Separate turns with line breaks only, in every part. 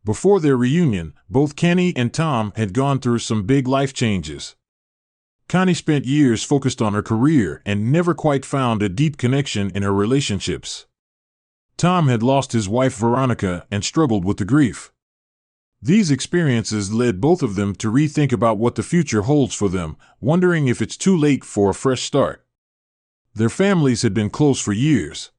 Before their reunion, both Kenny and Tom had gone through some big life changes. Connie spent years focused on her career and never quite found a deep connection in her relationships. Tom had lost his wife Veronica and struggled with the grief. These experiences led both of them to rethink about what the future holds for them, wondering if it's too late for a fresh start. Their families had been close for years.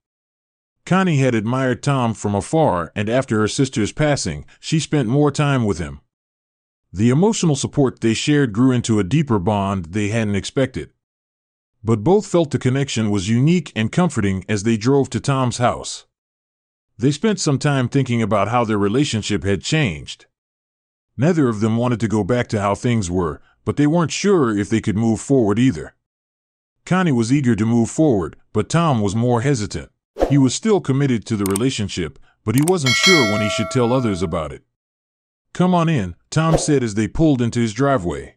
Connie had admired Tom from afar, and after her sister's passing, she spent more time with him. The emotional support they shared grew into a deeper bond they hadn't expected. But both felt the connection was unique and comforting as they drove to Tom's house. They spent some time thinking about how their relationship had changed. Neither of them wanted to go back to how things were, but they weren't sure if they could move forward either. Connie was eager to move forward, but Tom was more hesitant. He was still committed to the relationship, but he wasn't sure when he should tell others about it. "Come on in," Tom said as they pulled into his driveway.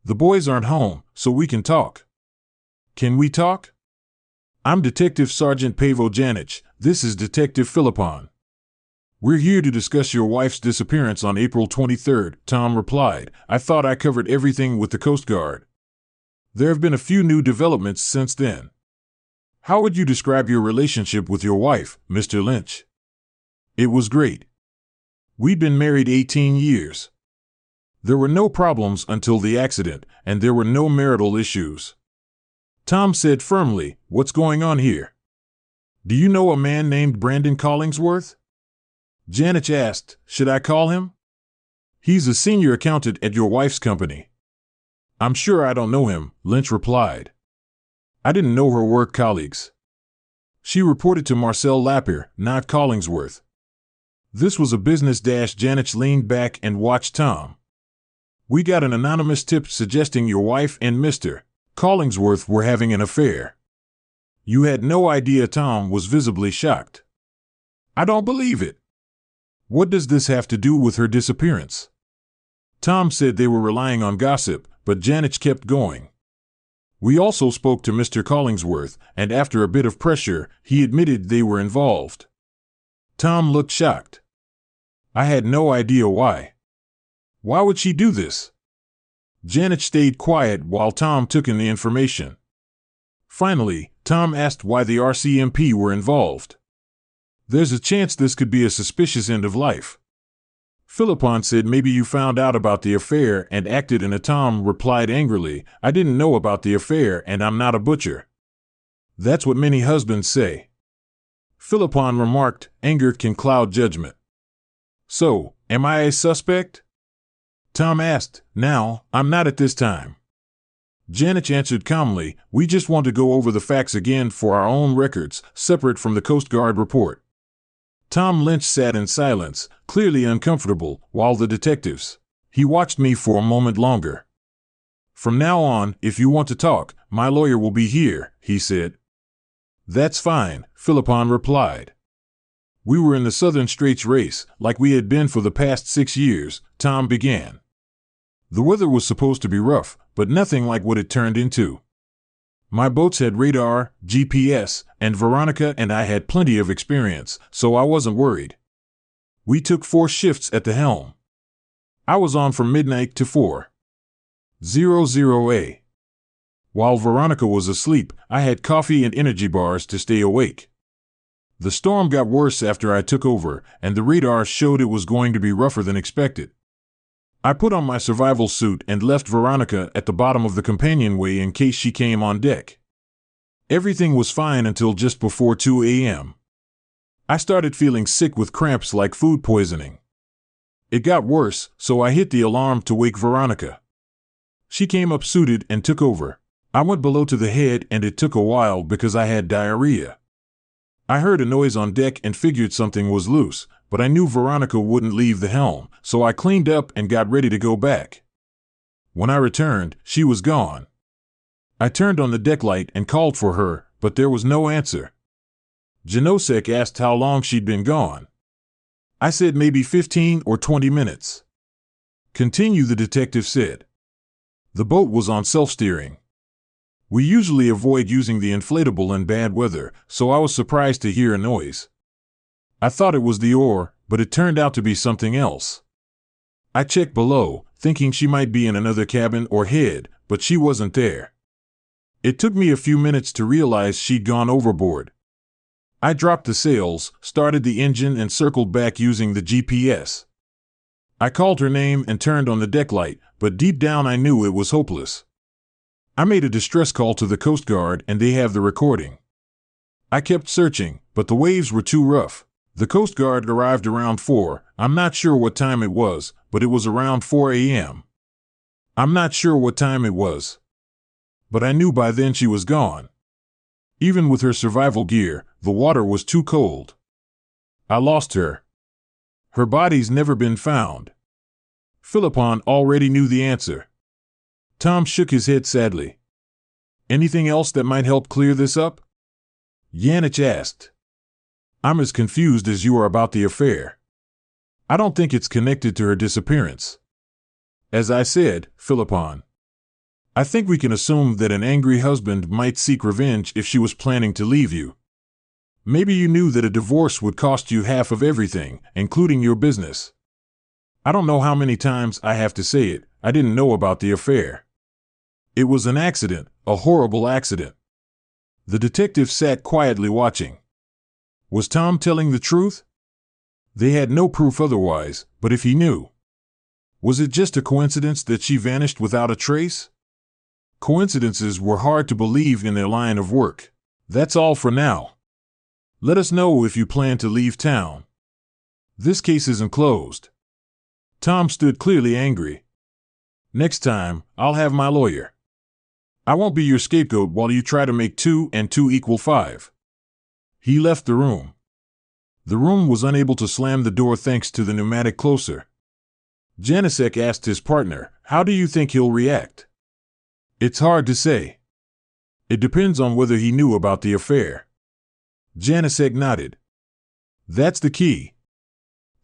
"The boys aren't home, so we can talk." "Can we talk?" "I'm Detective Sergeant Pavel Janich. This is Detective Philippon. We're here to discuss your wife's disappearance on April 23rd, Tom replied. "I thought I covered everything with the Coast Guard. There have been a few new developments since then." "How would you describe your relationship with your wife, Mr. Lynch?" "It was great. We'd been married 18 years. There were no problems until the accident, and there were no marital issues." Tom said firmly, "What's going on here?" "Do you know a man named Brandon Collingsworth?" Janich asked. "Should I call him?" "He's a senior accountant at your wife's company." "I'm sure I don't know him," Lynch replied. "I didn't know her work colleagues." She reported to Marcel Lapierre, not Collingsworth. This was a business. Janich leaned back and watched Tom. "We got an anonymous tip suggesting your wife and Mr. Collingsworth were having an affair." "You had no idea?" Tom was visibly shocked. "I don't believe it." "What does this have to do with her disappearance?" Tom said they were relying on gossip, but Janich kept going. "We also spoke to Mr. Collingsworth, and after a bit of pressure, he admitted they were involved." Tom looked shocked. "I had no idea why." "Why would she do this?" Janich stayed quiet while Tom took in the information. Finally, Tom asked why the RCMP were involved. "There's a chance this could be a suspicious end of life." Philippon said, "Maybe you found out about the affair and acted in it." Tom replied angrily, "I didn't know about the affair and I'm not a butcher." "That's what many husbands say." Philippon remarked, "Anger can cloud judgment." "So, am I a suspect?" Tom asked. "Now, I'm not at this time." Janich answered calmly, "We just want to go over the facts again for our own records, separate from the Coast Guard report." Tom Lynch sat in silence, clearly uncomfortable, while the detectives. He watched me for a moment longer. "From now on, if you want to talk, my lawyer will be here," he said. "That's fine," Philippon replied. "We were in the Southern Straits race, like we had been for the past 6 years," Tom began. "The weather was supposed to be rough, but nothing like what it turned into. My boats had radar, GPS, and Veronica and I had plenty of experience, so I wasn't worried. We took 4 shifts at the helm. I was on from midnight to 4:00 While Veronica was asleep, I had coffee and energy bars to stay awake. The storm got worse after I took over, and the radar showed it was going to be rougher than expected. I put on my survival suit and left Veronica at the bottom of the companionway in case she came on deck. Everything was fine until just before 2 a.m. I started feeling sick with cramps like food poisoning. It got worse, so I hit the alarm to wake Veronica. She came up suited and took over. I went below to the head and it took a while because I had diarrhea. I heard a noise on deck and figured something was loose, but I knew Veronica wouldn't leave the helm, so I cleaned up and got ready to go back. When I returned, she was gone. I turned on the deck light and called for her, but there was no answer. Janosek asked how long she'd been gone. I said maybe 15 or 20 minutes. "Continue," the detective said. "The boat was on self-steering. We usually avoid using the inflatable in bad weather, so I was surprised to hear a noise. I thought it was the oar, but it turned out to be something else. I checked below, thinking she might be in another cabin or head, but she wasn't there. It took me a few minutes to realize she'd gone overboard. I dropped the sails, started the engine, and circled back using the GPS. I called her name and turned on the deck light, but deep down I knew it was hopeless. I made a distress call to the Coast Guard, and they have the recording. I kept searching, but the waves were too rough. The Coast Guard arrived around 4. I'm not sure what time it was, but it was around 4 a.m. I'm not sure what time it was, but I knew by then she was gone. Even with her survival gear, the water was too cold. I lost her. Her body's never been found. Philippon already knew the answer. Tom shook his head sadly. Anything else that might help clear this up? Janich asked. I'm as confused as you are about the affair. I don't think it's connected to her disappearance. As I said, Philippon, I think we can assume that an angry husband might seek revenge if she was planning to leave you. Maybe you knew that a divorce would cost you half of everything, including your business. I don't know how many times I have to say it, I didn't know about the affair. It was an accident, a horrible accident. The detective sat quietly watching. Was Tom telling the truth? They had no proof otherwise, but if he knew, was it just a coincidence that she vanished without a trace? Coincidences were hard to believe in their line of work. That's all for now. Let us know if you plan to leave town. This case isn't closed. Tom stood clearly angry. Next time, I'll have my lawyer. I won't be your scapegoat while you try to make 2 and 2 equal 5. He left the room. The room was unable to slam the door thanks to the pneumatic closer. Janacek asked his partner, "How do you think he'll react?" "It's hard to say. It depends on whether he knew about the affair." Janacek nodded. "That's the key.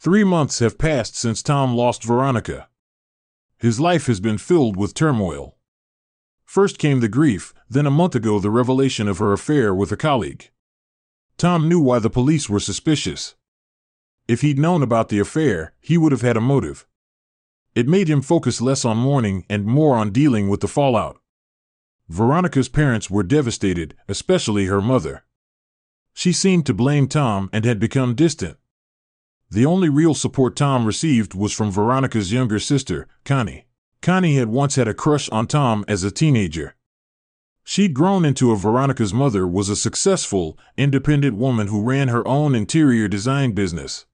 3 months have passed since Tom lost Veronica. His life has been filled with turmoil. First came the grief, then a month ago the revelation of her affair with a colleague. Tom knew why the police were suspicious. If he'd known about the affair, he would have had a motive. It made him focus less on mourning and more on dealing with the fallout. Veronica's parents were devastated, especially her mother. She seemed to blame Tom and had become distant. The only real support Tom received was from Veronica's younger sister, Connie. Connie had once had a crush on Tom as a teenager. She'd grown into Veronica's mother was a successful, independent woman who ran her own interior design business.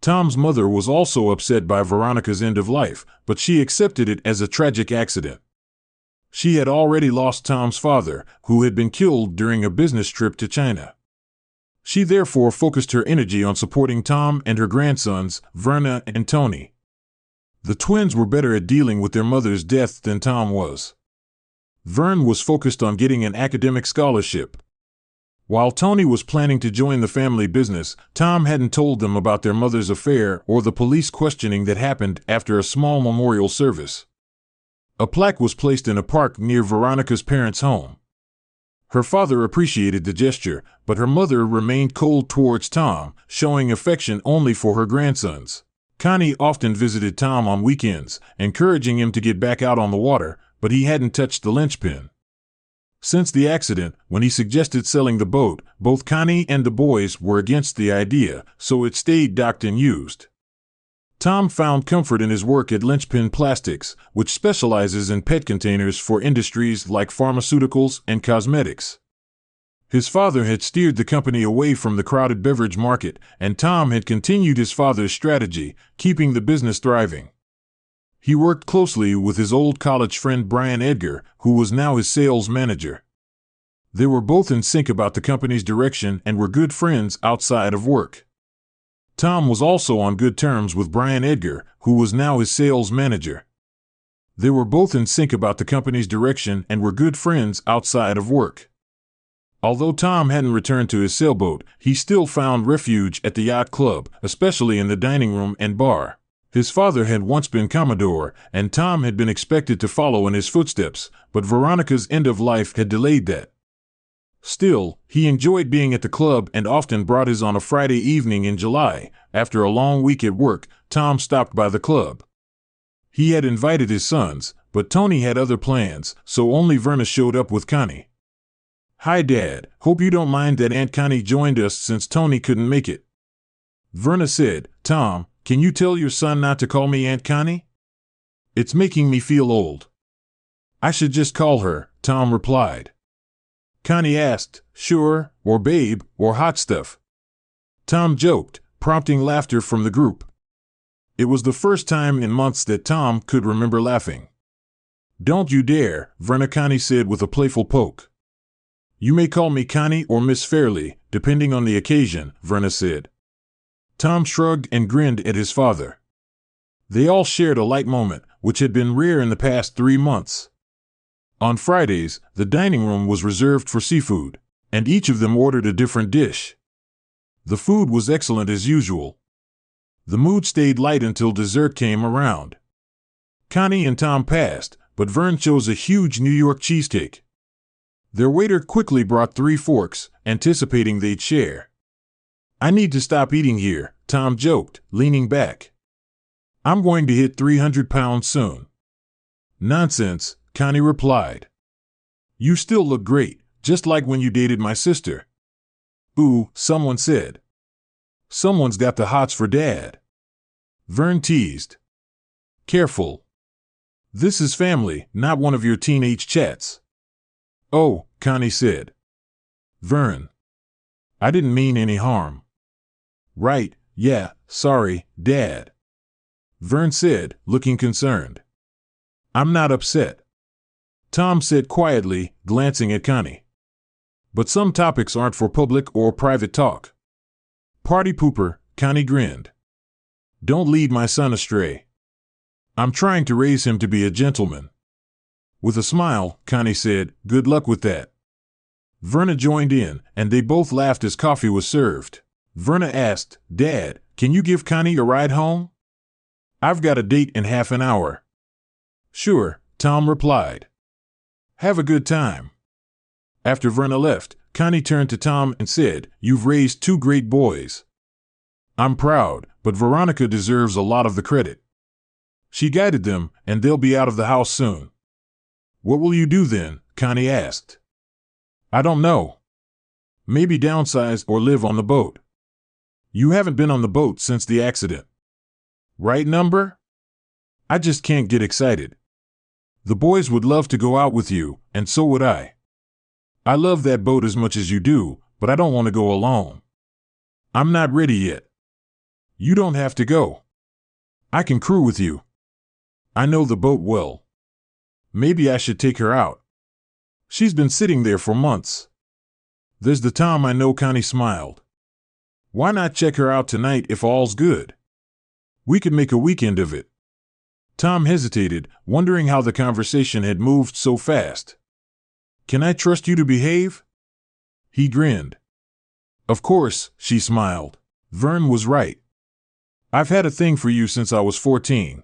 Tom's mother was also upset by Veronica's end of life, but she accepted it as a tragic accident. She had already lost Tom's father, who had been killed during a business trip to China. She therefore focused her energy on supporting Tom and her grandsons, Verna and Tony. The twins were better at dealing with their mother's death than Tom was. Vern was focused on getting an academic scholarship. While Tony was planning to join the family business, Tom hadn't told them about their mother's affair or the police questioning that happened after a small memorial service. A plaque was placed in a park near Veronica's parents' home. Her father appreciated the gesture, but her mother remained cold towards Tom, showing affection only for her grandsons. Connie often visited Tom on weekends, encouraging him to get back out on the water, but he hadn't touched the linchpin. Since the accident, when he suggested selling the boat, both Connie and the boys were against the idea, so it stayed docked and used. Tom found comfort in his work at Linchpin Plastics, which specializes in PET containers for industries like pharmaceuticals and cosmetics. His father had steered the company away from the crowded beverage market, and Tom had continued his father's strategy, keeping the business thriving. He worked closely with his old college friend Brian Edgar, who was now his sales manager. They were both in sync about the company's direction and were good friends outside of work. Tom was also on good terms with Brian Edgar, who was now his sales manager. They were both in sync about the company's direction and were good friends outside of work. Although Tom hadn't returned to his sailboat, he still found refuge at the yacht club, especially in the dining room and bar. His father had once been Commodore, and Tom had been expected to follow in his footsteps, but Veronica's end of life had delayed that. Still, he enjoyed being at the club and often brought his on a Friday evening in July, after a long week at work, Tom stopped by the club. He had invited his sons, but Tony had other plans, so only Verna showed up with Connie. "Hi, Dad. Hope you don't mind that Aunt Connie joined us since Tony couldn't make it." Verna said, "Tom, can you tell your son not to call me Aunt Connie? It's making me feel old." "I should just call her," Tom replied. Connie asked, "Sure, or babe, or hot stuff?" Tom joked, prompting laughter from the group. It was the first time in months that Tom could remember laughing. "Don't you dare," Verna Connie said with a playful poke. "You may call me Connie or Miss Fairley, depending on the occasion," Verna said. Tom shrugged and grinned at his father. They all shared a light moment, which had been rare in the past 3 months. On Fridays, the dining room was reserved for seafood, and each of them ordered a different dish. The food was excellent as usual. The mood stayed light until dessert came around. Connie and Tom passed, but Vern chose a huge New York cheesecake. Their waiter quickly brought 3 forks, anticipating they'd share. "I need to stop eating here," Tom joked, leaning back. "I'm going to hit 300 pounds soon." "Nonsense," Connie replied. "You still look great, just like when you dated my sister." "Ooh," someone said. "Someone's got the hots for Dad." Vern teased. "Careful. This is family, not one of your teenage chats." "Oh," Connie said. "Vern. I didn't mean any harm." "Right, yeah, sorry, Dad." Vern said, looking concerned. "I'm not upset," Tom said quietly, glancing at Connie. "But some topics aren't for public or private talk." "Party pooper," Connie grinned. "Don't lead my son astray. I'm trying to raise him to be a gentleman." With a smile, Connie said, "Good luck with that." Verna joined in, and they both laughed as coffee was served. Verna asked, "Dad, can you give Connie a ride home? I've got a date in half an hour." "Sure," Tom replied. "Have a good time." After Verna left, Connie turned to Tom and said, "You've raised 2 great boys. I'm proud, but Veronica deserves a lot of the credit. She guided them, and they'll be out of the house soon." "What will you do then?" Connie asked. "I don't know. Maybe downsize or live on the boat." "You haven't been on the boat since the accident." "Right number?" "I just can't get excited. The boys would love to go out with you, and so would I. I love that boat as much as you do, but I don't want to go alone. I'm not ready yet." "You don't have to go. I can crew with you. I know the boat well. Maybe I should take her out. She's been sitting there for months." "There's the Tom I know," Connie smiled. "Why not check her out tonight if all's good? We could make a weekend of it." Tom hesitated, wondering how the conversation had moved so fast. "Can I trust you to behave?" He grinned. "Of course," she smiled. Vern was right. "I've had a thing for you since I was 14.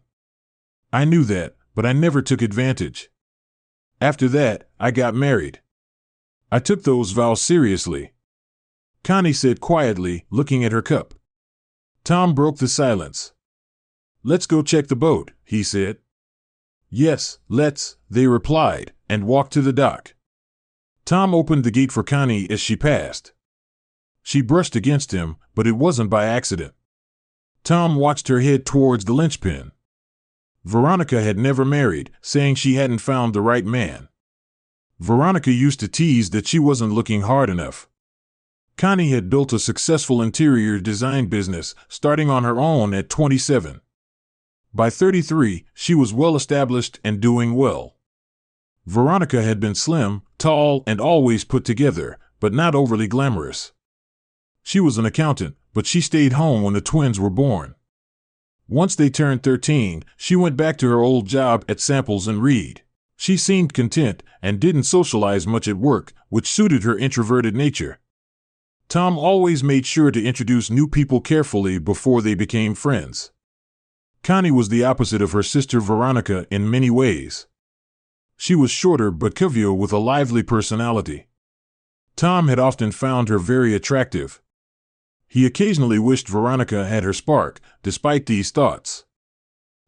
I knew that, but I never took advantage. After that, I got married. I took those vows seriously." Connie said quietly, looking at her cup. Tom broke the silence. "Let's go check the boat," he said. "Yes, let's," they replied, and walked to the dock. Tom opened the gate for Connie as she passed. She brushed against him, but it wasn't by accident. Tom watched her head towards the linchpin. Veronica had never married, saying she hadn't found the right man. Veronica used to tease that she wasn't looking hard enough. Connie had built a successful interior design business, starting on her own at 27. By 33, she was well established and doing well. Veronica had been slim, tall, and always put together, but not overly glamorous. She was an accountant, but she stayed home when the twins were born. Once they turned 13, she went back to her old job at Samples and Reed. She seemed content and didn't socialize much at work, which suited her introverted nature. Tom always made sure to introduce new people carefully before they became friends. Connie was the opposite of her sister Veronica in many ways. She was shorter but curvier with a lively personality. Tom had often found her very attractive. He occasionally wished Veronica had her spark, despite these thoughts.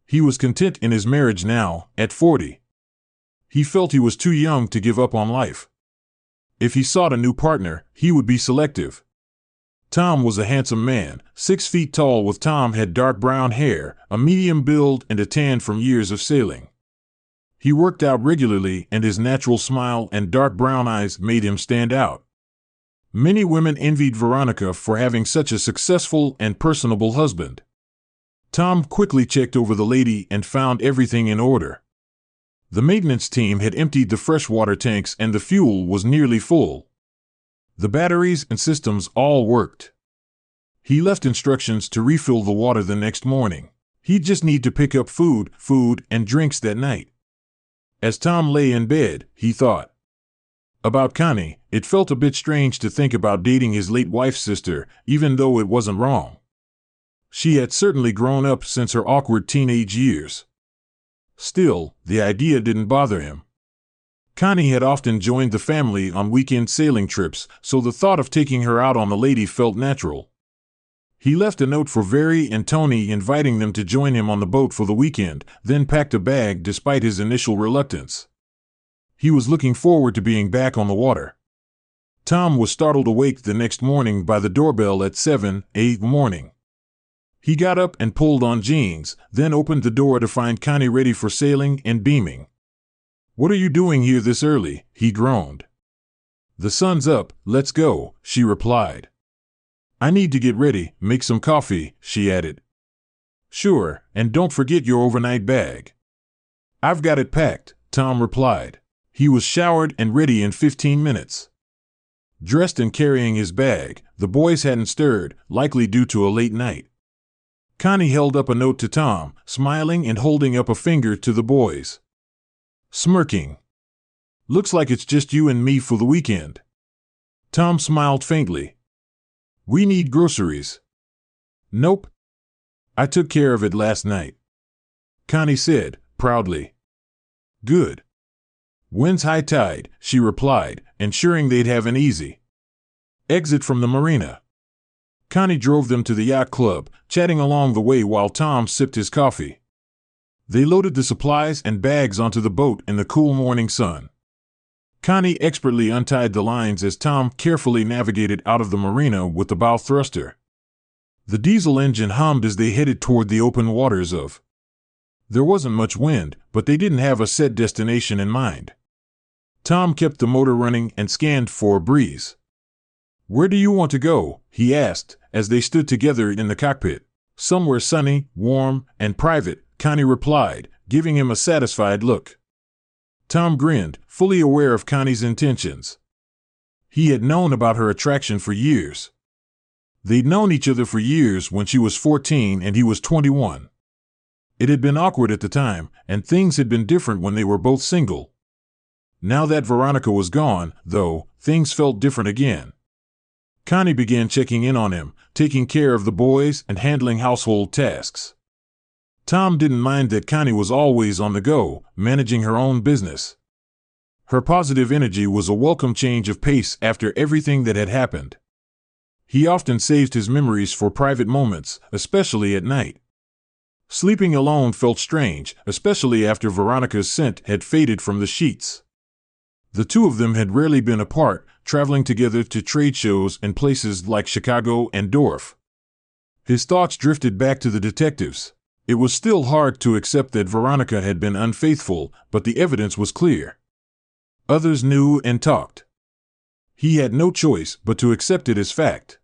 He was content in his marriage now, at 40. He felt he was too young to give up on life. If he sought a new partner, he would be selective. Tom was a handsome man, 6 feet tall, with Tom had dark brown hair, a medium build, and a tan from years of sailing. He worked out regularly, and his natural smile and dark brown eyes made him stand out. Many women envied Veronica for having such a successful and personable husband. Tom quickly checked over the lady and found everything in order. The maintenance team had emptied the freshwater tanks and the fuel was nearly full. The batteries and systems all worked. He left instructions to refill the water the next morning. He'd just need to pick up food, and drinks that night. As Tom lay in bed, he thought about Connie. It felt a bit strange to think about dating his late wife's sister, even though it wasn't wrong. She had certainly grown up since her awkward teenage years. Still, the idea didn't bother him. Connie had often joined the family on weekend sailing trips, so the thought of taking her out on the lady felt natural. He left a note for Very and Tony inviting them to join him on the boat for the weekend, then packed a bag despite his initial reluctance. He was looking forward to being back on the water. Tom was startled awake the next morning by the doorbell at 7 a.m. He got up and pulled on jeans, then opened the door to find Connie ready for sailing and beaming. "What are you doing here this early?" he groaned. "The sun's up, let's go," she replied. "I need to get ready, make some coffee," she added. "Sure, and don't forget your overnight bag." "I've got it packed," Tom replied. He was showered and ready in 15 minutes. Dressed and carrying his bag, the boys hadn't stirred, likely due to a late night. Connie held up a note to Tom, smiling and holding up a finger to the boys. Smirking. "Looks like it's just you and me for the weekend." Tom smiled faintly. "We need groceries." "Nope. I took care of it last night," Connie said, proudly. "Good. When's high tide?" she replied, ensuring they'd have an easy exit from the marina. Connie drove them to the yacht club, chatting along the way while Tom sipped his coffee. They loaded the supplies and bags onto the boat in the cool morning sun. Connie expertly untied the lines as Tom carefully navigated out of the marina with the bow thruster. The diesel engine hummed as they headed toward the open waters of. There wasn't much wind, but they didn't have a set destination in mind. Tom kept the motor running and scanned for a breeze. "Where do you want to go?" he asked, as they stood together in the cockpit. "Somewhere sunny, warm, and private," Connie replied, giving him a satisfied look. Tom grinned, fully aware of Connie's intentions. He had known about her attraction for years. They'd known each other for years when she was 14 and he was 21. It had been awkward at the time, and things had been different when they were both single. Now that Veronica was gone, though, things felt different again. Connie began checking in on him, taking care of the boys and handling household tasks. Tom didn't mind that Connie was always on the go, managing her own business. Her positive energy was a welcome change of pace after everything that had happened. He often saved his memories for private moments, especially at night. Sleeping alone felt strange, especially after Veronica's scent had faded from the sheets. The two of them had rarely been apart, traveling together to trade shows in places like Chicago and Dorff. His thoughts drifted back to the detectives. It was still hard to accept that Veronica had been unfaithful, but the evidence was clear. Others knew and talked. He had no choice but to accept it as fact.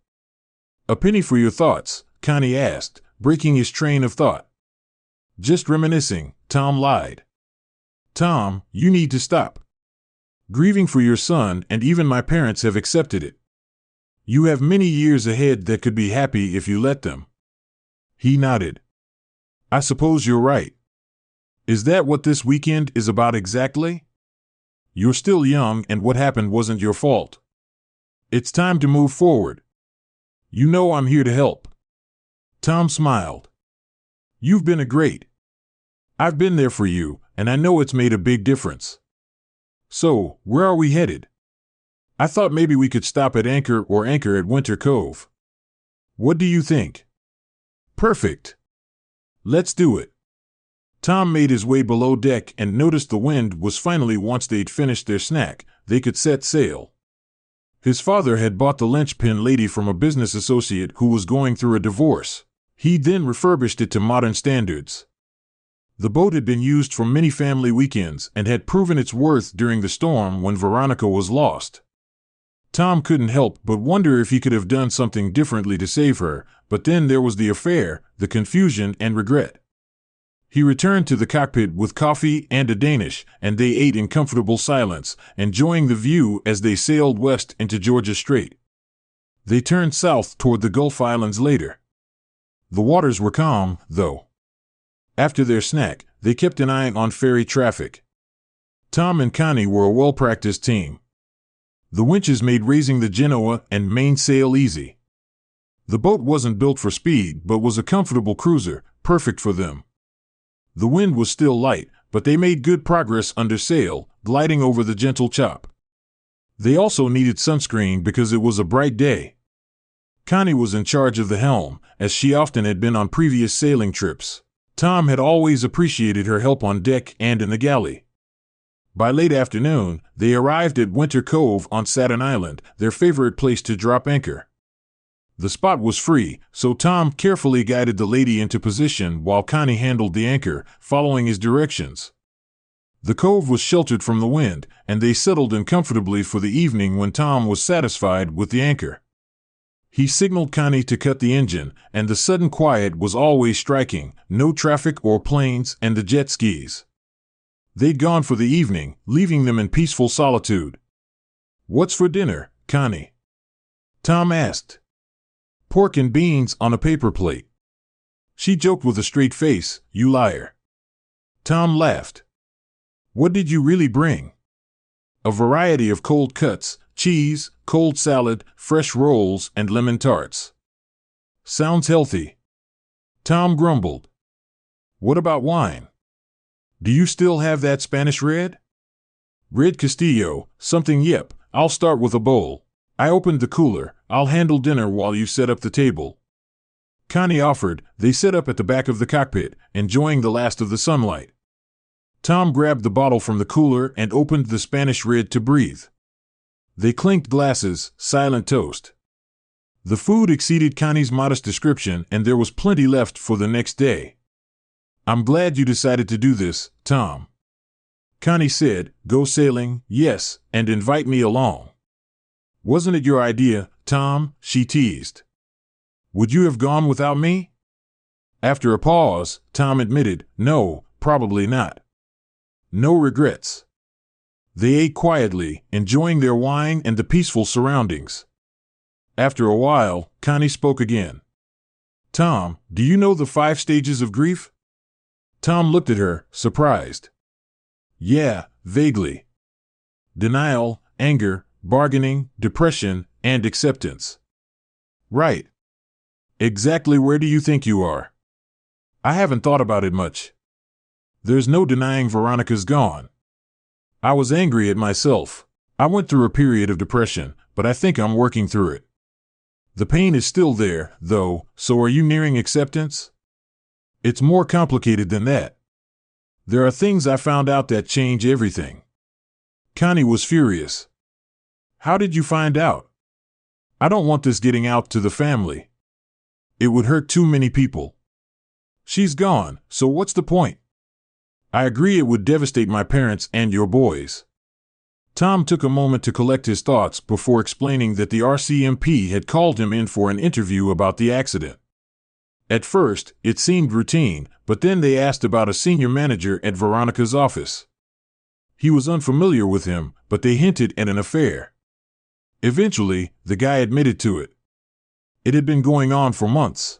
"A penny for your thoughts?" Connie asked, breaking his train of thought. "Just reminiscing," Tom lied. "Tom, you need to stop. Grieving for your son, and even my parents have accepted it. You have many years ahead that could be happy if you let them." He nodded. "I suppose you're right. Is that what this weekend is about exactly? You're still young and what happened wasn't your fault. It's time to move forward. You know I'm here to help." Tom smiled. "You've been a great. I've been there for you, and I know it's made a big difference. So, where are we headed? I thought maybe we could stop at Anchor at Winter Cove." What do you think? Perfect. Let's do it. Tom made his way below deck and noticed the wind was finally once they'd finished their snack, they could set sail. His father had bought the linchpin lady from a business associate who was going through a divorce. He then refurbished it to modern standards. The boat had been used for many family weekends and had proven its worth during the storm when Veronica was lost. Tom couldn't help but wonder if he could have done something differently to save her, but then there was the affair, the confusion and regret. He returned to the cockpit with coffee and a Danish, and they ate in comfortable silence, enjoying the view as they sailed west into Georgia Strait. They turned south toward the Gulf Islands later. The waters were calm, though. After their snack, they kept an eye on ferry traffic. Tom and Connie were a well-practiced team. The winches made raising the Genoa and mainsail easy. The boat wasn't built for speed but was a comfortable cruiser, perfect for them. The wind was still light, but they made good progress under sail, gliding over the gentle chop. They also needed sunscreen because it was a bright day. Connie was in charge of the helm, as she often had been on previous sailing trips. Tom had always appreciated her help on deck and in the galley. By late afternoon, they arrived at Winter Cove on Staten Island, their favorite place to drop anchor. The spot was free, so Tom carefully guided the lady into position while Connie handled the anchor, following his directions. The cove was sheltered from the wind, and they settled in comfortably for the evening when Tom was satisfied with the anchor. He signaled Connie to cut the engine, and the sudden quiet was always striking, no traffic or planes and the jet skis. They'd gone for the evening, leaving them in peaceful solitude. "What's for dinner, Connie?" Tom asked. "Pork and beans on a paper plate." She joked with a straight face, "You liar." Tom laughed. "What did you really bring?" "A variety of cold cuts, cheese, cold salad, fresh rolls, and lemon tarts." "Sounds healthy." Tom grumbled. "What about wine? Do you still have that Spanish red?" "Red Castillo, something. Yep, I'll start with a bowl. I opened the cooler. I'll handle dinner while you set up the table." Connie offered. They set up at the back of the cockpit, enjoying the last of the sunlight. Tom grabbed the bottle from the cooler and opened the Spanish red to breathe. They clinked glasses, silent toast. The food exceeded Connie's modest description, and there was plenty left for the next day. "I'm glad you decided to do this, Tom." Connie said, "Go sailing, yes, and invite me along." "Wasn't it your idea, Tom?" she teased. "Would you have gone without me?" After a pause, Tom admitted, "No, probably not." No regrets. They ate quietly, enjoying their wine and the peaceful surroundings. After a while, Connie spoke again. "Tom, do you know the 5 stages of grief?" Tom looked at her, surprised. "Yeah, vaguely. Denial, anger, bargaining, depression, and acceptance." "Right. Exactly where do you think you are?" "I haven't thought about it much. There's no denying Veronica's gone. I was angry at myself. I went through a period of depression, but I think I'm working through it. The pain is still there, though, so are you nearing acceptance?" "It's more complicated than that. There are things I found out that change everything." Connie was furious. "How did you find out? I don't want this getting out to the family. It would hurt too many people." "She's gone, so what's the point?" "I agree it would devastate my parents and your boys." Tom took a moment to collect his thoughts before explaining that the RCMP had called him in for an interview about the accident. At first, it seemed routine, but then they asked about a senior manager at Veronica's office. He was unfamiliar with him, but they hinted at an affair. Eventually, the guy admitted to it. It had been going on for months.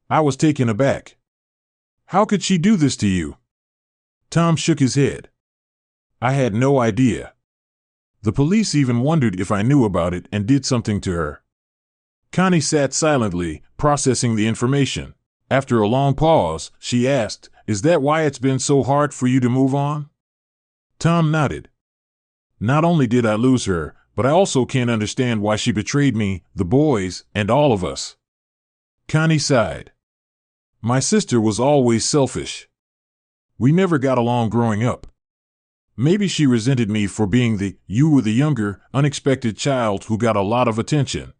I was taken aback. "How could she do this to you?" Tom shook his head. "I had no idea. The police even wondered if I knew about it and did something to her." Connie sat silently, processing the information. After a long pause, she asked, "Is that why it's been so hard for you to move on?" Tom nodded. "Not only did I lose her, but I also can't understand why she betrayed me, the boys, and all of us. Connie sighed. My sister was always selfish. We never got along growing up. Maybe she resented me for being you were the younger, unexpected child who got a lot of attention.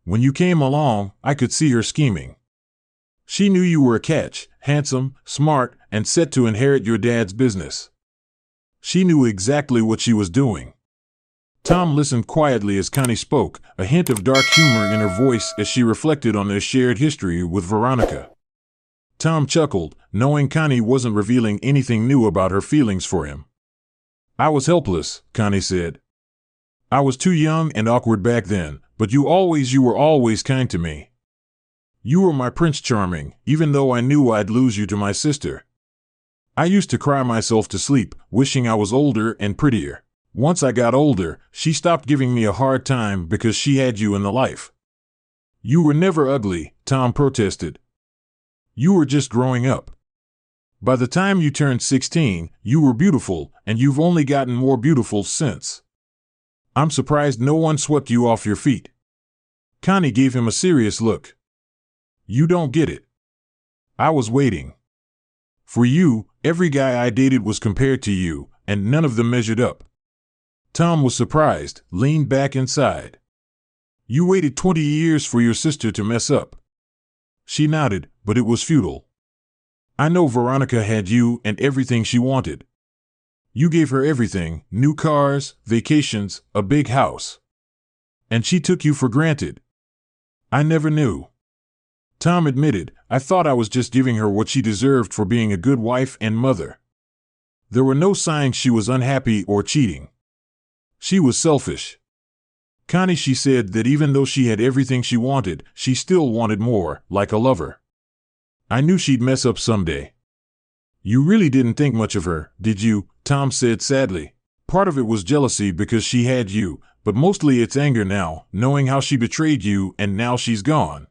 When you came along, I could see her scheming. She knew you were a catch, handsome, smart, and set to inherit your dad's business. She knew exactly what she was doing. Tom listened quietly as Connie spoke, a hint of dark humor in her voice as she reflected on their shared history with Veronica. Tom chuckled, knowing Connie wasn't revealing anything new about her feelings for him. I was helpless, Connie said. I was too young and awkward back then, but you were always kind to me. You were my Prince Charming, even though I knew I'd lose you to my sister. I used to cry myself to sleep, wishing I was older and prettier. Once I got older, she stopped giving me a hard time because she had you in the life. You were never ugly, Tom protested. You were just growing up. By the time you turned 16, you were beautiful, and you've only gotten more beautiful since. I'm surprised no one swept you off your feet. Connie gave him a serious look. You don't get it. I was waiting. For you, every guy I dated was compared to you, and none of them measured up. Tom was surprised, leaned back and sighed. You waited 20 years for your sister to mess up. She nodded, but it was futile. I know Veronica had you and everything she wanted. You gave her everything, new cars, vacations, a big house. And she took you for granted. I never knew. Tom admitted, I thought I was just giving her what she deserved for being a good wife and mother. There were no signs she was unhappy or cheating. She was selfish. Connie, she said that even though she had everything she wanted, she still wanted more, like a lover. I knew she'd mess up someday. You really didn't think much of her, did you? Tom said sadly. Part of it was jealousy because she had you, but mostly it's anger now, knowing how she betrayed you and now she's gone.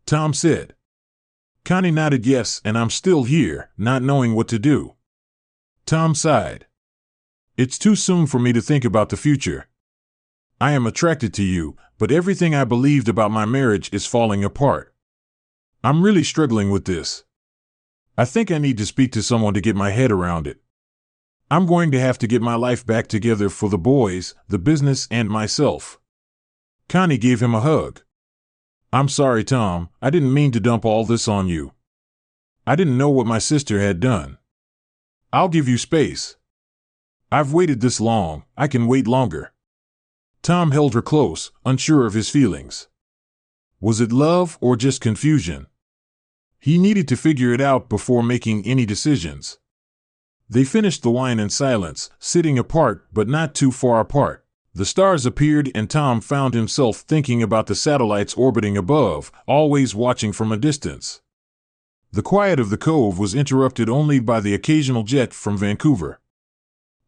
Tom said. Connie nodded yes, and I'm still here, not knowing what to do. Tom sighed. It's too soon for me to think about the future. I am attracted to you, but everything I believed about my marriage is falling apart. I'm really struggling with this. I think I need to speak to someone to get my head around it. I'm going to have to get my life back together for the boys, the business, and myself. Connie gave him a hug. I'm sorry, Tom, I didn't mean to dump all this on you. I didn't know what my sister had done. I'll give you space. I've waited this long, I can wait longer. Tom held her close, unsure of his feelings. Was it love or just confusion? He needed to figure it out before making any decisions. They finished the wine in silence, sitting apart but not too far apart. The stars appeared and Tom found himself thinking about the satellites orbiting above, always watching from a distance. The quiet of the cove was interrupted only by the occasional jet from Vancouver.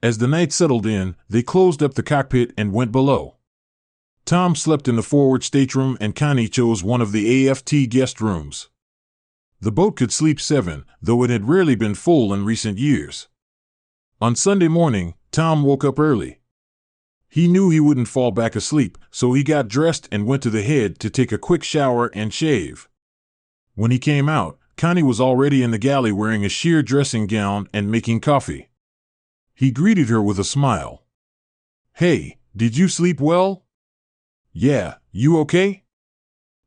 As the night settled in, they closed up the cockpit and went below. Tom slept in the forward stateroom and Connie chose one of the aft guest rooms. The boat could sleep 7, though it had rarely been full in recent years. On Sunday morning, Tom woke up early. He knew he wouldn't fall back asleep, so he got dressed and went to the head to take a quick shower and shave. When he came out, Connie was already in the galley wearing a sheer dressing gown and making coffee. He greeted her with a smile. Hey, did you sleep well? Yeah, you okay?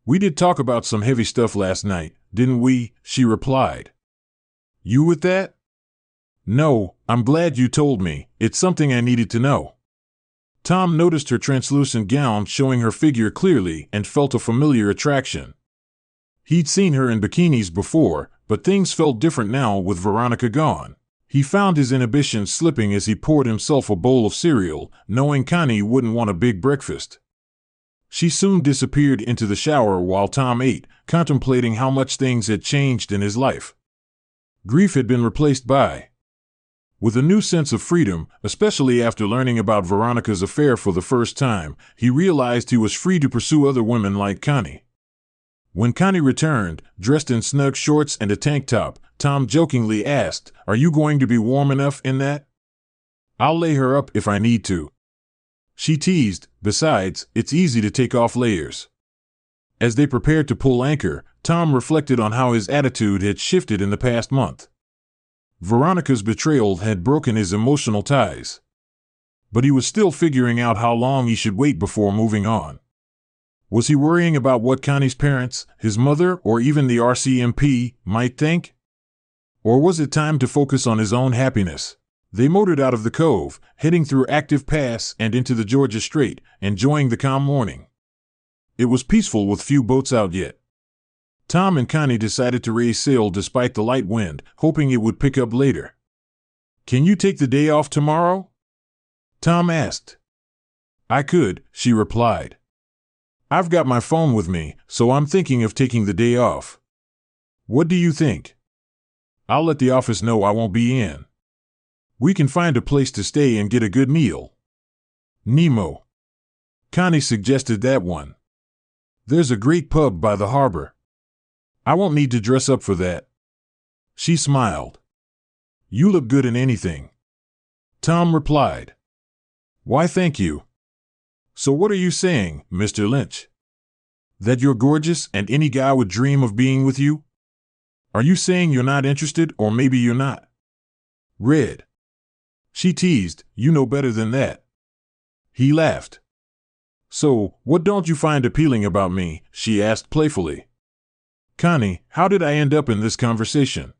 We did talk about some heavy stuff last night, didn't we? She replied. You with that? No, I'm glad you told me. It's something I needed to know. Tom noticed her translucent gown showing her figure clearly and felt a familiar attraction. He'd seen her in bikinis before, but things felt different now with Veronica gone. He found his inhibitions slipping as he poured himself a bowl of cereal, knowing Connie wouldn't want a big breakfast. She soon disappeared into the shower while Tom ate, contemplating how much things had changed in his life. Grief had been replaced by with a new sense of freedom, especially after learning about Veronica's affair for the first time. He realized he was free to pursue other women like Connie. When Connie returned, dressed in snug shorts and a tank top, Tom jokingly asked, "Are you going to be warm enough in that? I'll lay her up if I need to." She teased, "Besides, it's easy to take off layers." As they prepared to pull anchor, Tom reflected on how his attitude had shifted in the past month. Veronica's betrayal had broken his emotional ties. But he was still figuring out how long he should wait before moving on. Was he worrying about what Connie's parents, his mother, or even the RCMP might think? Or was it time to focus on his own happiness? They motored out of the cove, heading through Active Pass and into the Georgia Strait, enjoying the calm morning. It was peaceful with few boats out yet. Tom and Connie decided to raise sail despite the light wind, hoping it would pick up later. "Can you take the day off tomorrow?" Tom asked. "I could," she replied. "I've got my phone with me, so I'm thinking of taking the day off. What do you think? I'll let the office know I won't be in. We can find a place to stay and get a good meal." Nemo. Connie suggested that one. "There's a great pub by the harbor. I won't need to dress up for that." She smiled. "You look good in anything." Tom replied. "Why, thank you. So what are you saying, Mr. Lynch? That you're gorgeous and any guy would dream of being with you? Are you saying you're not interested, or maybe you're not?" "Red." She teased, "You know better than that." He laughed. "So, what don't you find appealing about me?" she asked playfully. "Connie, how did I end up in this conversation?"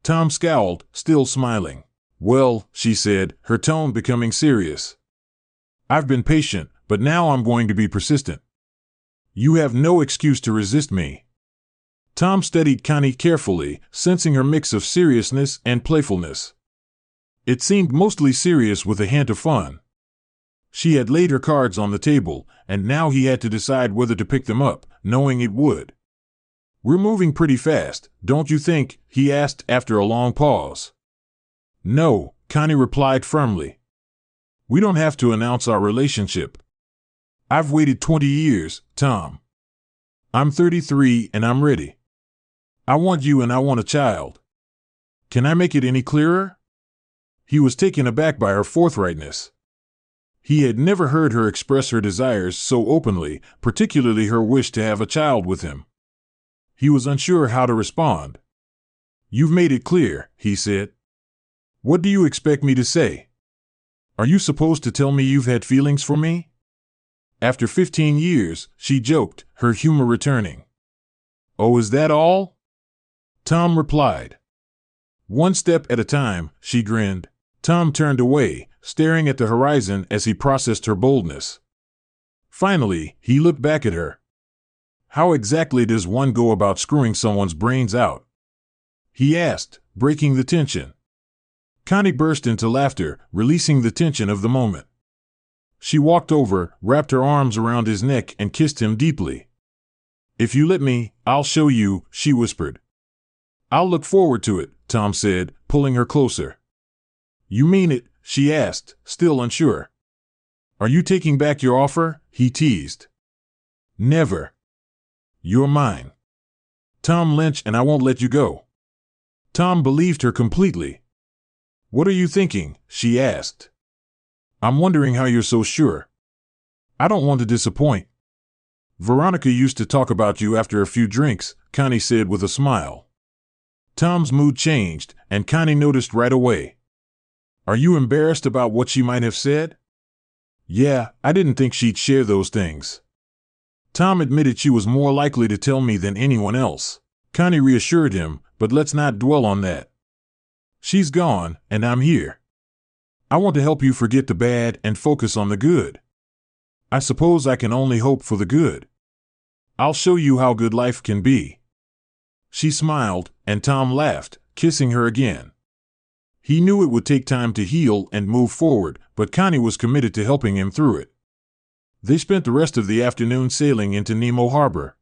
Tom scowled, still smiling. "Well," she said, her tone becoming serious. "I've been patient, but now I'm going to be persistent. You have no excuse to resist me." Tom studied Connie carefully, sensing her mix of seriousness and playfulness. It seemed mostly serious with a hint of fun. She had laid her cards on the table, and now he had to decide whether to pick them up, knowing it would. "We're moving pretty fast, don't you think?" he asked after a long pause. "No," Connie replied firmly. "We don't have to announce our relationship. I've waited 20 years, Tom. I'm 33 and I'm ready. I want you and I want a child. Can I make it any clearer?" He was taken aback by her forthrightness. He had never heard her express her desires so openly, particularly her wish to have a child with him. He was unsure how to respond. "You've made it clear," he said. "What do you expect me to say? Are you supposed to tell me you've had feelings for me?" After 15 years, she joked, her humor returning. "Oh, is that all?" Tom replied. "One step at a time," she grinned. Tom turned away, staring at the horizon as he processed her boldness. Finally, he looked back at her. "How exactly does one go about screwing someone's brains out?" he asked, breaking the tension. Connie burst into laughter, releasing the tension of the moment. She walked over, wrapped her arms around his neck, and kissed him deeply. "If you let me, I'll show you," she whispered. "I'll look forward to it," Tom said, pulling her closer. "You mean it?" she asked, still unsure. "Are you taking back your offer?" he teased. "Never. You're mine. Tom Lynch, and I won't let you go." Tom believed her completely. "What are you thinking?" she asked. "I'm wondering how you're so sure. I don't want to disappoint." "Veronica used to talk about you after a few drinks," Connie said with a smile. Tom's mood changed, and Connie noticed right away. "Are you embarrassed about what she might have said?" "Yeah, I didn't think she'd share those things." Tom admitted she was more likely to tell me than anyone else. Connie reassured him, "But let's not dwell on that. She's gone, and I'm here. I want to help you forget the bad and focus on the good. I suppose I can only hope for the good. I'll show you how good life can be." She smiled, and Tom laughed, kissing her again. He knew it would take time to heal and move forward, but Connie was committed to helping him through it. They spent the rest of the afternoon sailing into Nemo Harbor.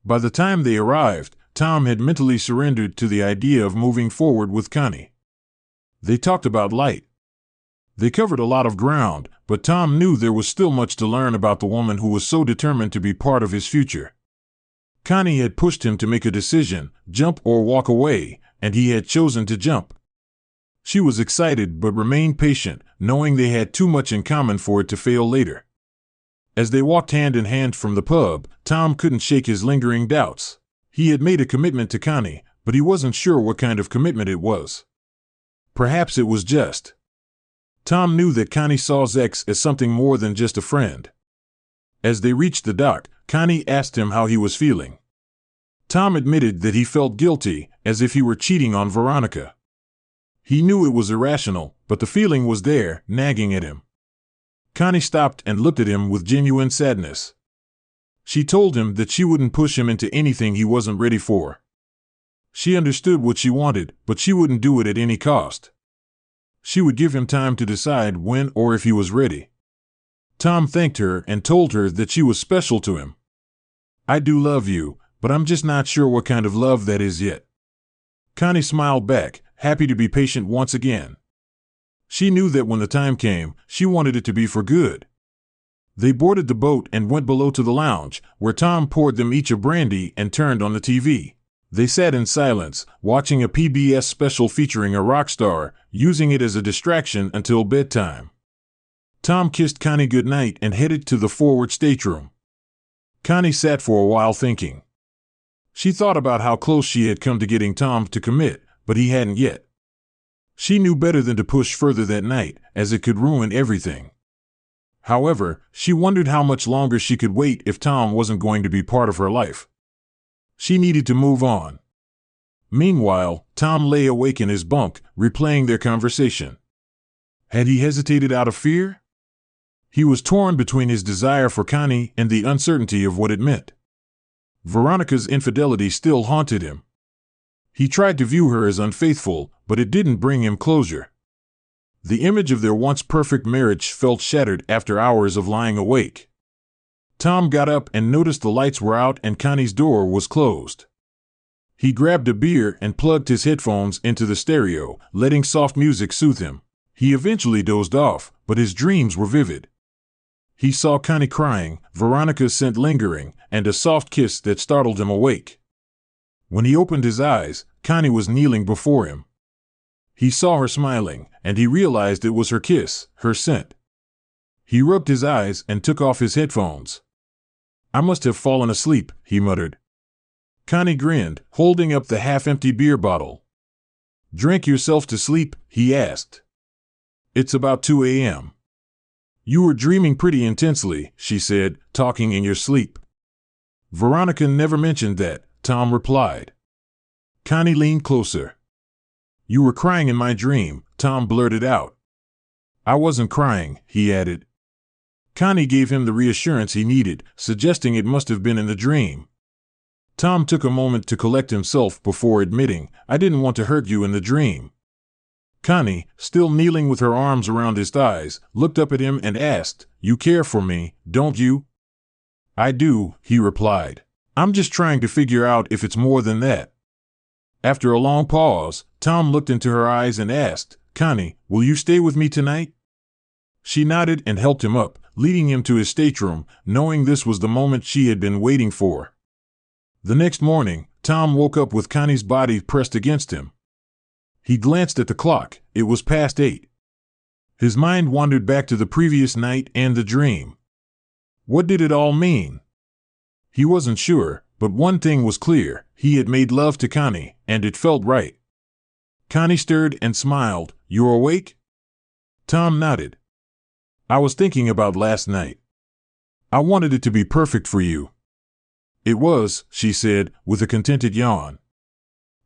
By the time they arrived, Tom had mentally surrendered to the idea of moving forward with Connie. They talked about light. They covered a lot of ground, but Tom knew there was still much to learn about the woman who was so determined to be part of his future. Connie had pushed him to make a decision, jump or walk away, and he had chosen to jump. She was excited but remained patient, knowing they had too much in common for it to fail later. As they walked hand in hand from the pub, Tom couldn't shake his lingering doubts. He had made a commitment to Connie, but he wasn't sure what kind of commitment it was. Perhaps it was just. Tom knew that Connie saw Zex as something more than just a friend. As they reached the dock, Connie asked him how he was feeling. Tom admitted that he felt guilty, as if he were cheating on Veronica. He knew it was irrational, but the feeling was there, nagging at him. Connie stopped and looked at him with genuine sadness. She told him that she wouldn't push him into anything he wasn't ready for. She understood what she wanted, but she wouldn't do it at any cost. She would give him time to decide when or if he was ready. Tom thanked her and told her that she was special to him. "I do love you, but I'm just not sure what kind of love that is yet." Connie smiled back, happy to be patient once again. She knew that when the time came, she wanted it to be for good. They boarded the boat and went below to the lounge, where Tom poured them each a brandy and turned on the TV. They sat in silence, watching a PBS special featuring a rock star, using it as a distraction until bedtime. Tom kissed Connie goodnight and headed to the forward stateroom. Connie sat for a while thinking. She thought about how close she had come to getting Tom to commit, but he hadn't yet. She knew better than to push further that night, as it could ruin everything. However, she wondered how much longer she could wait if Tom wasn't going to be part of her life. She needed to move on. Meanwhile, Tom lay awake in his bunk, replaying their conversation. Had he hesitated out of fear? He was torn between his desire for Connie and the uncertainty of what it meant. Veronica's infidelity still haunted him. He tried to view her as unfaithful, but it didn't bring him closure. The image of their once perfect marriage felt shattered after hours of lying awake. Tom got up and noticed the lights were out and Connie's door was closed. He grabbed a beer and plugged his headphones into the stereo, letting soft music soothe him. He eventually dozed off, but his dreams were vivid. He saw Connie crying, Veronica's scent lingering, and a soft kiss that startled him awake. When he opened his eyes, Connie was kneeling before him. He saw her smiling, and he realized it was her kiss, her scent. He rubbed his eyes and took off his headphones. "I must have fallen asleep," he muttered. Connie grinned, holding up the half-empty beer bottle. "Drank yourself to sleep?" he asked. "It's about 2 a.m. "You were dreaming pretty intensely," she said, "talking in your sleep." "Veronica never mentioned that," Tom replied. Connie leaned closer. "You were crying in my dream," Tom blurted out. "I wasn't crying," he added. Connie gave him the reassurance he needed, suggesting it must have been in the dream. Tom took a moment to collect himself before admitting, "I didn't want to hurt you in the dream." Connie, still kneeling with her arms around his thighs, looked up at him and asked, "You care for me, don't you?" "I do," he replied. "I'm just trying to figure out if it's more than that." After a long pause, Tom looked into her eyes and asked, "Connie, will you stay with me tonight?" She nodded and helped him up, leading him to his stateroom, knowing this was the moment she had been waiting for. The next morning, Tom woke up with Connie's body pressed against him. He glanced at the clock. It was past 8. His mind wandered back to the previous night and the dream. What did it all mean? He wasn't sure, but one thing was clear. He had made love to Connie, and it felt right. Connie stirred and smiled. "You're awake?" Tom nodded. "I was thinking about last night. I wanted it to be perfect for you." "It was," she said, with a contented yawn.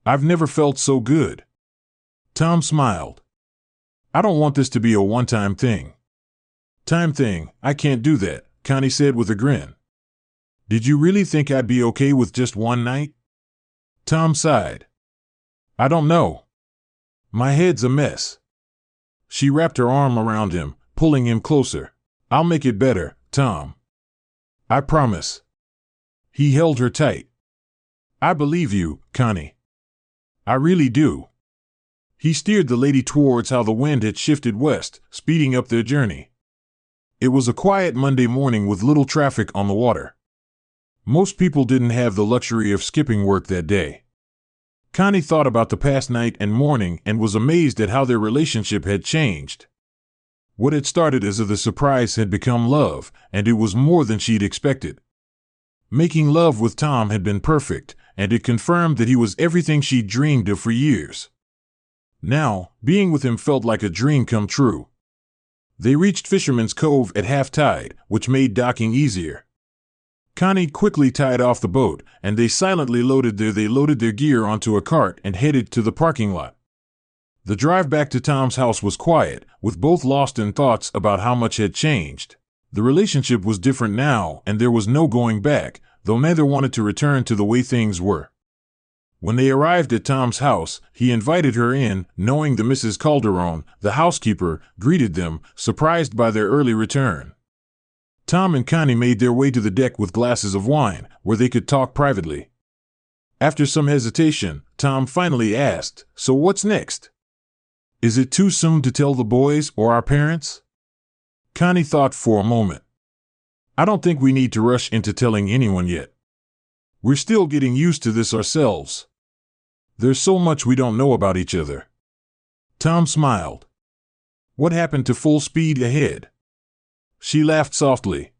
"I've never felt so good." Tom smiled. "I don't want this to be a one-time thing." "Time thing, I can't do that," Connie said with a grin. "Did you really think I'd be okay with just one night?" Tom sighed. "I don't know. My head's a mess." She wrapped her arm around him, pulling him closer. "I'll make it better, Tom. I promise." He held her tight. "I believe you, Connie. I really do." He steered the lady towards how the wind had shifted west, speeding up their journey. It was a quiet Monday morning with little traffic on the water. Most people didn't have the luxury of skipping work that day. Connie thought about the past night and morning and was amazed at how their relationship had changed. What had started as the surprise had become love, and it was more than she'd expected. Making love with Tom had been perfect, and it confirmed that he was everything she'd dreamed of for years. Now, being with him felt like a dream come true. They reached Fisherman's Cove at half-tide, which made docking easier. Connie quickly tied off the boat, and they silently loaded their gear onto a cart and headed to the parking lot. The drive back to Tom's house was quiet, with both lost in thoughts about how much had changed. The relationship was different now, and there was no going back, though neither wanted to return to the way things were. When they arrived at Tom's house, he invited her in, knowing that Mrs. Calderon, the housekeeper, greeted them, surprised by their early return. Tom and Connie made their way to the deck with glasses of wine, where they could talk privately. After some hesitation, Tom finally asked, "So what's next? Is it too soon to tell the boys or our parents?" Connie thought for a moment. "I don't think we need to rush into telling anyone yet. We're still getting used to this ourselves. There's so much we don't know about each other." Tom smiled. "What happened to full speed ahead?" She laughed softly.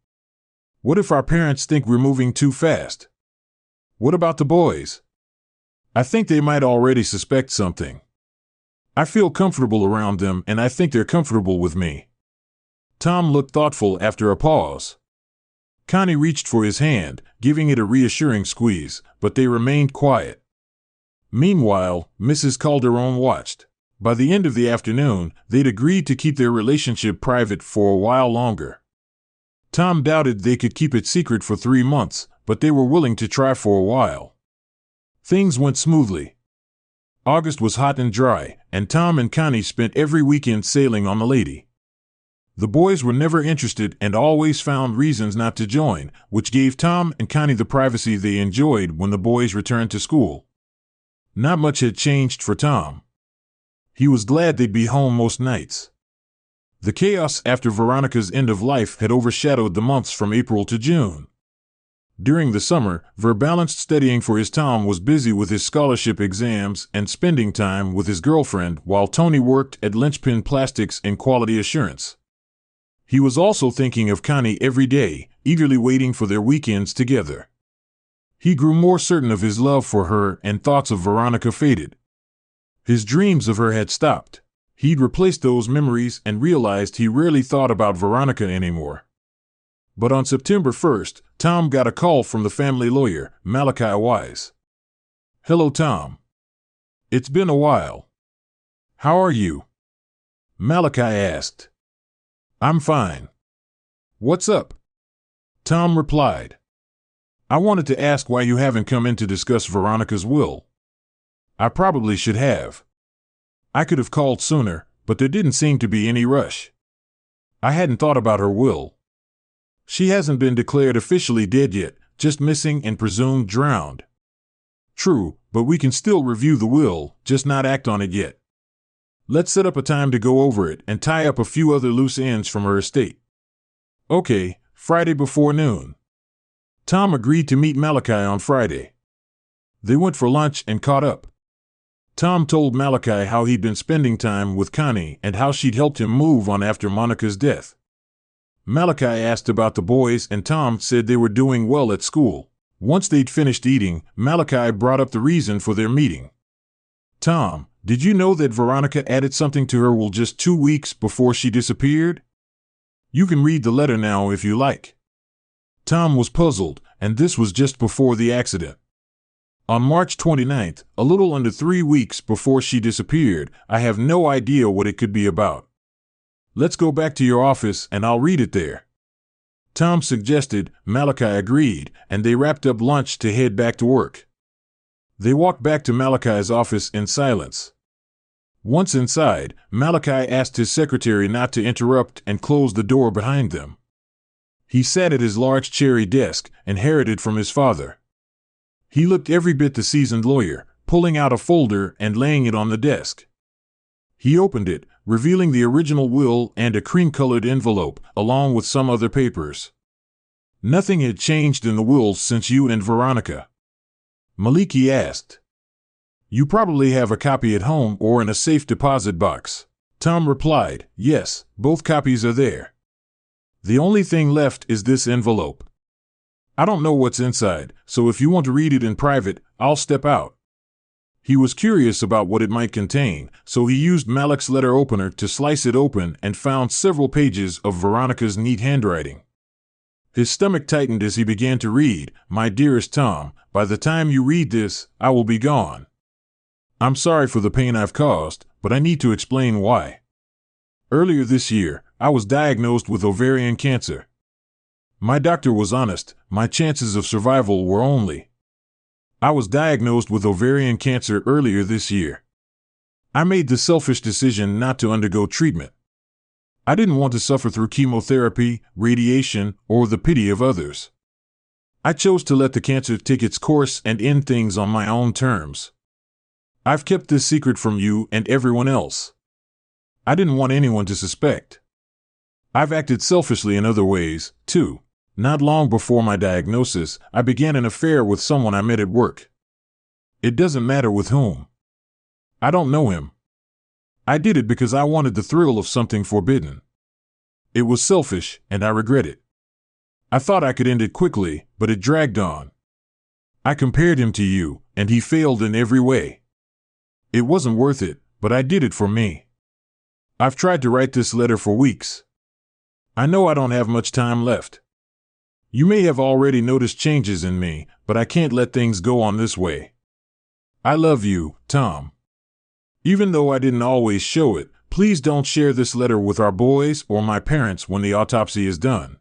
"What if our parents think we're moving too fast? What about the boys? I think they might already suspect something. I feel comfortable around them, and I think they're comfortable with me." Tom looked thoughtful after a pause. Connie reached for his hand, giving it a reassuring squeeze, but they remained quiet. Meanwhile, Mrs. Calderon watched. By the end of the afternoon, they'd agreed to keep their relationship private for a while longer. Tom doubted they could keep it secret for 3 months, but they were willing to try for a while. Things went smoothly. August was hot and dry, and Tom and Connie spent every weekend sailing on the Lady. The boys were never interested and always found reasons not to join, which gave Tom and Connie the privacy they enjoyed when the boys returned to school. Not much had changed for Tom. He was glad they'd be home most nights. The chaos after Veronica's end of life had overshadowed the months from April to June. During the summer, Ver balanced studying for his Tom was busy with his scholarship exams and spending time with his girlfriend while Tony worked at Lynchpin Plastics in quality assurance. He was also thinking of Connie every day, eagerly waiting for their weekends together. He grew more certain of his love for her, and thoughts of Veronica faded. His dreams of her had stopped. He'd replaced those memories and realized he rarely thought about Veronica anymore. But on September 1st, Tom got a call from the family lawyer, Malachi Wise. "Hello, Tom. It's been a while. How are you?" Malachi asked. "I'm fine. What's up?" Tom replied. "I wanted to ask why you haven't come in to discuss Veronica's will. I probably should have. I could have called sooner, but there didn't seem to be any rush. I hadn't thought about her will. She hasn't been declared officially dead yet, just missing and presumed drowned. True, but we can still review the will, just not act on it yet. Let's set up a time to go over it and tie up a few other loose ends from her estate." "Okay, Friday before noon." Tom agreed to meet Malachi on Friday. They went for lunch and caught up. Tom told Malachi how he'd been spending time with Connie and how she'd helped him move on after Monica's death. Malachi asked about the boys, and Tom said they were doing well at school. Once they'd finished eating, Malachi brought up the reason for their meeting. "Tom, did you know that Veronica added something to her will just 2 weeks before she disappeared? You can read the letter now if you like." Tom was puzzled, and this was just before the accident. "On March 29th, a little under 3 weeks before she disappeared, I have no idea what it could be about. Let's go back to your office and I'll read it there." Tom suggested, Malachi agreed, and they wrapped up lunch to head back to work. They walked back to Malachi's office in silence. Once inside, Malachi asked his secretary not to interrupt and closed the door behind them. He sat at his large cherry desk, inherited from his father. He looked every bit the seasoned lawyer, pulling out a folder and laying it on the desk. He opened it, revealing the original will and a cream-colored envelope, along with some other papers. "Nothing had changed in the will since you and Veronica?" Maliki asked. "You probably have a copy at home or in a safe deposit box." Tom replied, "Yes, both copies are there. The only thing left is this envelope. I don't know what's inside, so if you want to read it in private, I'll step out." He was curious about what it might contain, so he used Malik's letter opener to slice it open and found several pages of Veronica's neat handwriting. His stomach tightened as he began to read, "My dearest Tom, by the time you read this, I will be gone. I'm sorry for the pain I've caused, but I need to explain why. Earlier this year, I was diagnosed with ovarian cancer. My doctor was honest, my chances of survival were only. I was diagnosed with ovarian cancer earlier this year. I made the selfish decision not to undergo treatment. I didn't want to suffer through chemotherapy, radiation, or the pity of others. I chose to let the cancer take its course and end things on my own terms. I've kept this secret from you and everyone else. I didn't want anyone to suspect. I've acted selfishly in other ways, too. Not long before my diagnosis, I began an affair with someone I met at work. It doesn't matter with whom. I don't know him. I did it because I wanted the thrill of something forbidden. It was selfish, and I regret it. I thought I could end it quickly, but it dragged on. I compared him to you, and he failed in every way. It wasn't worth it, but I did it for me. I've tried to write this letter for weeks. I know I don't have much time left. You may have already noticed changes in me, but I can't let things go on this way. I love you, Tom. Even though I didn't always show it, please don't share this letter with our boys or my parents when the autopsy is done.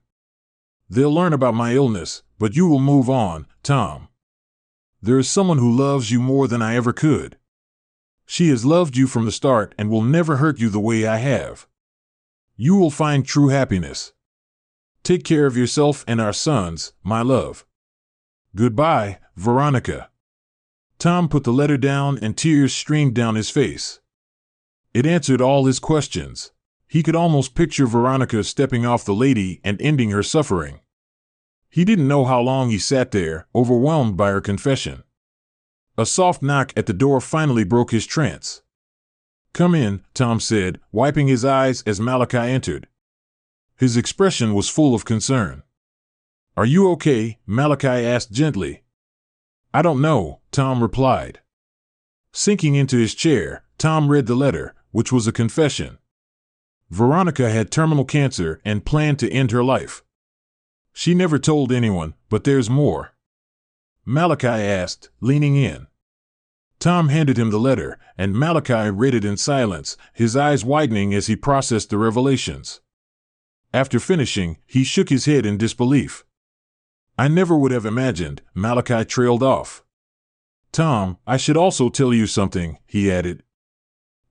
They'll learn about my illness, but you will move on, Tom. There is someone who loves you more than I ever could. She has loved you from the start and will never hurt you the way I have. You will find true happiness. Take care of yourself and our sons, my love. Goodbye, Veronica." Tom put the letter down and tears streamed down his face. It answered all his questions. He could almost picture Veronica stepping off the lady and ending her suffering. He didn't know how long he sat there, overwhelmed by her confession. A soft knock at the door finally broke his trance. "Come in," Tom said, wiping his eyes as Malachi entered. His expression was full of concern. "Are you okay?" Malachi asked gently. "I don't know," Tom replied. Sinking into his chair, Tom read the letter, which was a confession. Veronica had terminal cancer and planned to end her life. She never told anyone, but there's more. Malachi asked, leaning in. Tom handed him the letter, and Malachi read it in silence, his eyes widening as he processed the revelations. After finishing, he shook his head in disbelief. "I never would have imagined," Malachi trailed off. "Tom, I should also tell you something," he added.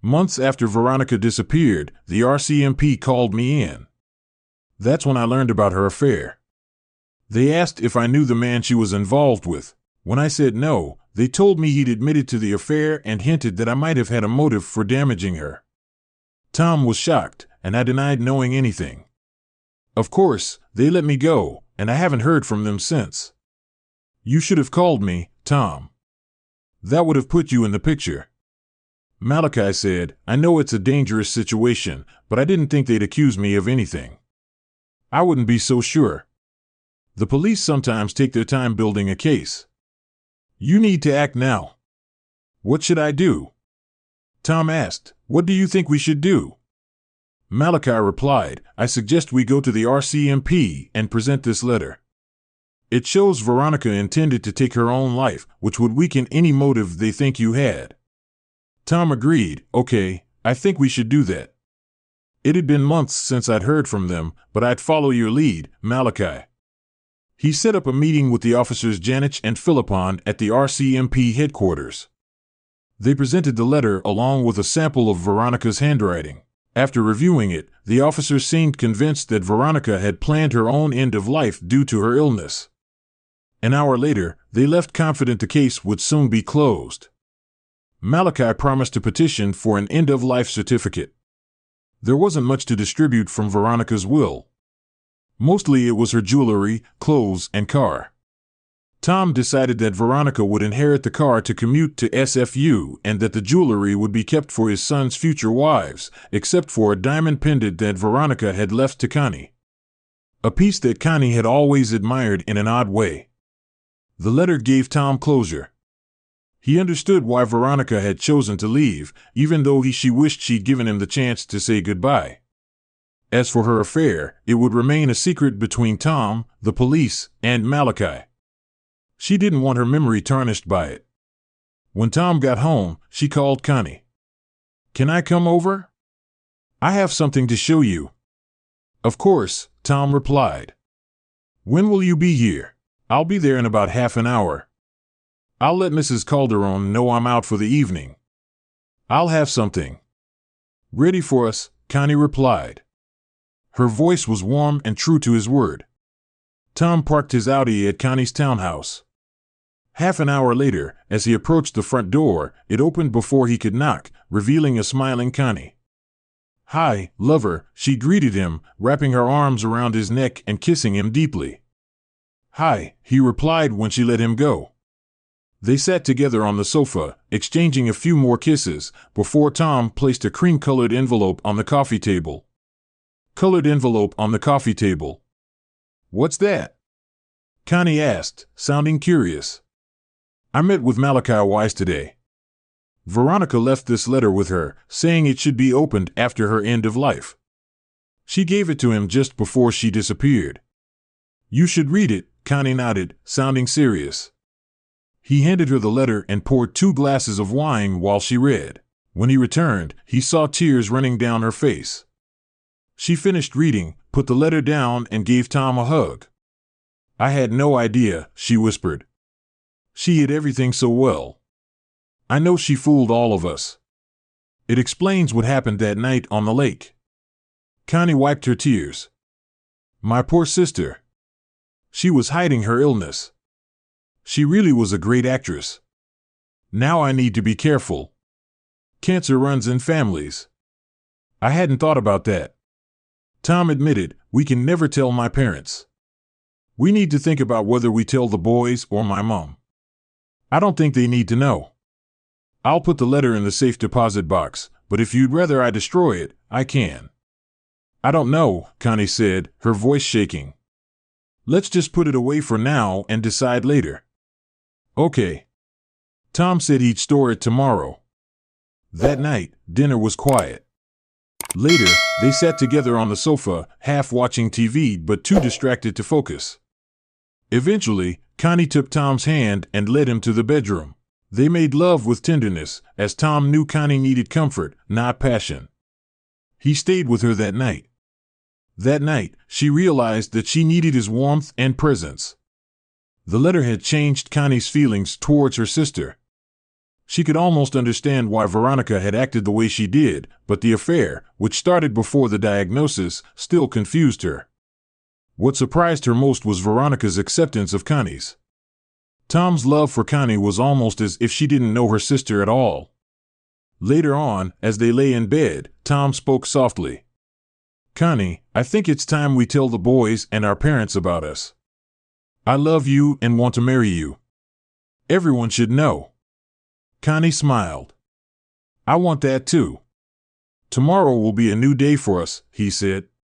"Months after Veronica disappeared, the RCMP called me in. That's when I learned about her affair. They asked if I knew the man she was involved with. When I said no, they told me he'd admitted to the affair and hinted that I might have had a motive for damaging her." Tom was shocked, and I denied knowing anything. "Of course, they let me go, and I haven't heard from them since." "You should have called me, Tom. That would have put you in the picture." Malachi said, "I know it's a dangerous situation, but I didn't think they'd accuse me of anything. I wouldn't be so sure. The police sometimes take their time building a case. You need to act now." "What should I do?" Tom asked. "What do you think we should do?" Malachi replied, "I suggest we go to the RCMP and present this letter. It shows Veronica intended to take her own life, which would weaken any motive they think you had." Tom agreed. "Okay, I think we should do that." It had been months since I'd heard from them, but I'd follow your lead, Malachi. He set up a meeting with the officers Janich and Philippon at the RCMP headquarters. They presented the letter along with a sample of Veronica's handwriting. After reviewing it, the officers seemed convinced that Veronica had planned her own end of life due to her illness. An hour later, they left confident the case would soon be closed. Malachi promised to petition for an end-of-life certificate. There wasn't much to distribute from Veronica's will. Mostly it was her jewelry, clothes, and car. Tom decided that Veronica would inherit the car to commute to SFU and that the jewelry would be kept for his son's future wives, except for a diamond pendant that Veronica had left to Connie. A piece that Connie had always admired in an odd way. The letter gave Tom closure. He understood why Veronica had chosen to leave, even though she wished she'd given him the chance to say goodbye. As for her affair, it would remain a secret between Tom, the police, and Malachi. She didn't want her memory tarnished by it. When Tom got home, she called Connie. "Can I come over? I have something to show you." "Of course," Tom replied. "When will you be here?" "I'll be there in about half an hour. I'll let Mrs. Calderon know I'm out for the evening. I'll have something ready for us," Connie replied. Her voice was warm and true to his word. Tom parked his Audi at Connie's townhouse. Half an hour later, as he approached the front door, it opened before he could knock, revealing a smiling Connie. "Hi, lover," she greeted him, wrapping her arms around his neck and kissing him deeply. "Hi," he replied when she let him go. They sat together on the sofa, exchanging a few more kisses, before Tom placed a cream-colored envelope on the coffee table. "Colored envelope on the coffee table. What's that?" Connie asked, sounding curious. "I met with Malachi Wise today. Veronica left this letter with her, saying it should be opened after her end of life. She gave it to him just before she disappeared. You should read it," Connie nodded, sounding serious. He handed her the letter and poured 2 glasses of wine while she read. When he returned, he saw tears running down her face. She finished reading, put the letter down, and gave Tom a hug. "I had no idea," she whispered. "She hid everything so well. I know she fooled all of us. It explains what happened that night on the lake." Connie wiped her tears. "My poor sister. She was hiding her illness. She really was a great actress. Now I need to be careful. Cancer runs in families. I hadn't thought about that." Tom admitted, "We can never tell my parents. We need to think about whether we tell the boys or my mom. I don't think they need to know. I'll put the letter in the safe deposit box, but if you'd rather I destroy it, I can." "I don't know," Connie said, her voice shaking. "Let's just put it away for now and decide later." "Okay." Tom said he'd store it tomorrow. That night, dinner was quiet. Later, they sat together on the sofa, half watching TV but too distracted to focus. Eventually, Connie took Tom's hand and led him to the bedroom. They made love with tenderness, as Tom knew Connie needed comfort, not passion. He stayed with her that night. That night, she realized that she needed his warmth and presence. The letter had changed Connie's feelings towards her sister. She could almost understand why Veronica had acted the way she did, but the affair, which started before the diagnosis, still confused her. What surprised her most was Veronica's acceptance of Connie's. Tom's love for Connie was almost as if she didn't know her sister at all. Later on, as they lay in bed, Tom spoke softly. "Connie, I think it's time we tell the boys and our parents about us. I love you and want to marry you. Everyone should know." Connie smiled. "I want that too. Tomorrow will be a new day for us," he said.